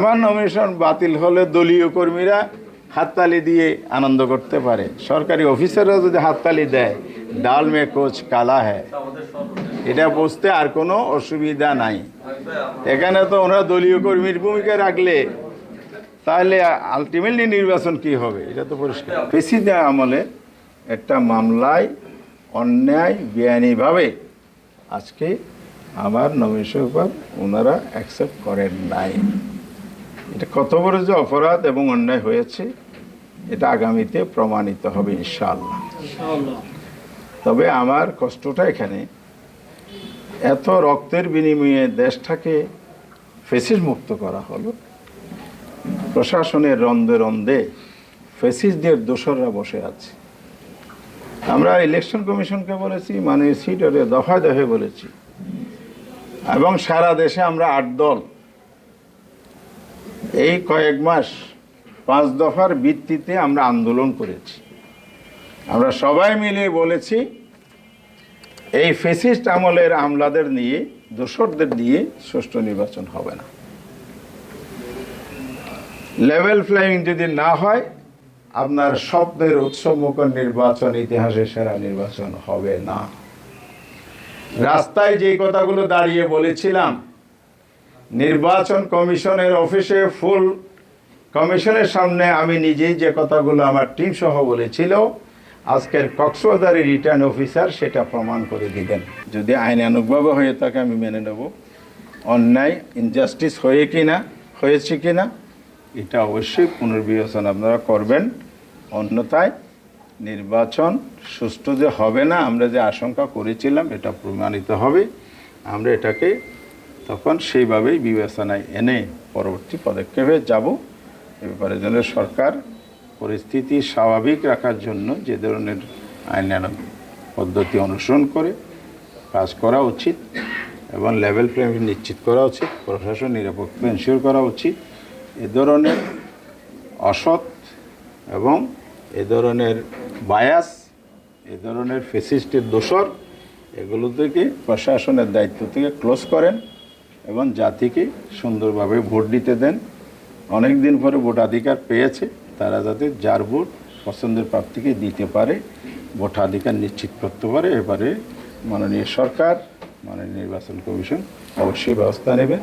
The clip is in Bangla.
আমার নমিনেশন বাতিল হলে দলীয় কর্মীরা হাততালি দিয়ে আনন্দ করতে পারে, সরকারি অফিসাররা যদি হাততালি দেয় ডাল মে কোচ কালা হ্যায়, এটা বুঝতে আর কোনো অসুবিধা নাই। এখানে তো ওনারা দলীয় কর্মীর ভূমিকা রাখলে তাহলে আলটিমেটলি নির্বাচন কি হবে এটা তো পরিষ্কার। ফেসিদা আমলে একটা মামলায় অন্যায় বেআইনিভাবে আজকে আমার নমিনেশন উপর ওনারা অ্যাকসেপ্ট করেন নাই। এটা কত বড় যে অপরাধ এবং অন্যায় হয়েছে এটা আগামীতে প্রমাণিত হবে ইনশাআল্লাহ। তবে আমার কষ্টটা এখানে, এত রক্তের বিনিময়ে দেশটাকে ফ্যাসিস্ট মুক্ত করা হলো, প্রশাসনের রন্ধে রন্ধে ফ্যাসিস্টদের দোসররা বসে আছে। আমরা ইলেকশন কমিশনকে বলেছি, মানে সিটরে দফায় দফায় বলেছি, এবং সারা দেশে আমরা ৮ দল এই কয়েক মাস 5 দফার ভিত্তিতে আমরা আন্দোলন করেছি। আমরা সবাই মিলে বলেছি এই ফ্যাসিস্ট আমলের আমলাদের নিয়ে, দোসরদের দিয়ে সুষ্ঠু নির্বাচন হবে না। লেভেল প্লেয়িং যদি না হয় আপনার স্বপ্নের উৎসবমুখর নির্বাচন ইতিহাসের সেরা নির্বাচন হবে না। রাস্তায় যে কথাগুলো দাঁড়িয়ে বলেছিলাম, নির্বাচন কমিশনের অফিসে ফুল কমিশনের সামনে আমি নিজেই যে কথাগুলো আমার টিম সহ বলেছিল, আজকের কক্সবাজারের রিটার্ন অফিসার সেটা প্রমাণ করে দিলেন। যদি আইনানুগভাবে হয়ে থাকে আমি মেনে নেব, অন্যায় ইনজাস্টিস হয়েছে কিনা এটা অবশ্যই পুনর্বিবেচনা আপনারা করবেন। অন্যথায় নির্বাচন সুষ্ঠু যে হবে না, আমরা যে আশঙ্কা করেছিলাম এটা প্রমাণিত হবে। আমরা এটাকে তখন সেইভাবেই বিবেচনায় এনে পরবর্তী পদক্ষেপে যাব। এ ব্যাপারে যেন সরকার পরিস্থিতি স্বাভাবিক রাখার জন্য যে ধরনের আইনানুগ পদ্ধতি অনুসরণ করে কাজ করা উচিত এবং লেভেল প্লেইং নিশ্চিত করা উচিত, প্রশাসন নিরপেক্ষ এনশিওর করা উচিত। এ ধরনের অসৎ এবং এ ধরনের বায়াস, এ ধরনের ফ্যাসিস্টের দোসর, এগুলো থেকে প্রশাসনের দায়িত্ব থেকে ক্লোজ করেন এবং জাতিকে সুন্দরভাবে ভোট দিতে দেন। অনেক দিন পরে ভোটাধিকার পেয়েছে, তারা যাতে যার ভোট পছন্দের প্রার্থীকে দিতে পারে, ভোটাধিকার নিশ্চিত করতে পারে, এবারে মাননীয় সরকার, মাননীয় নির্বাচন কমিশন অবশ্যই ব্যবস্থা নেবে।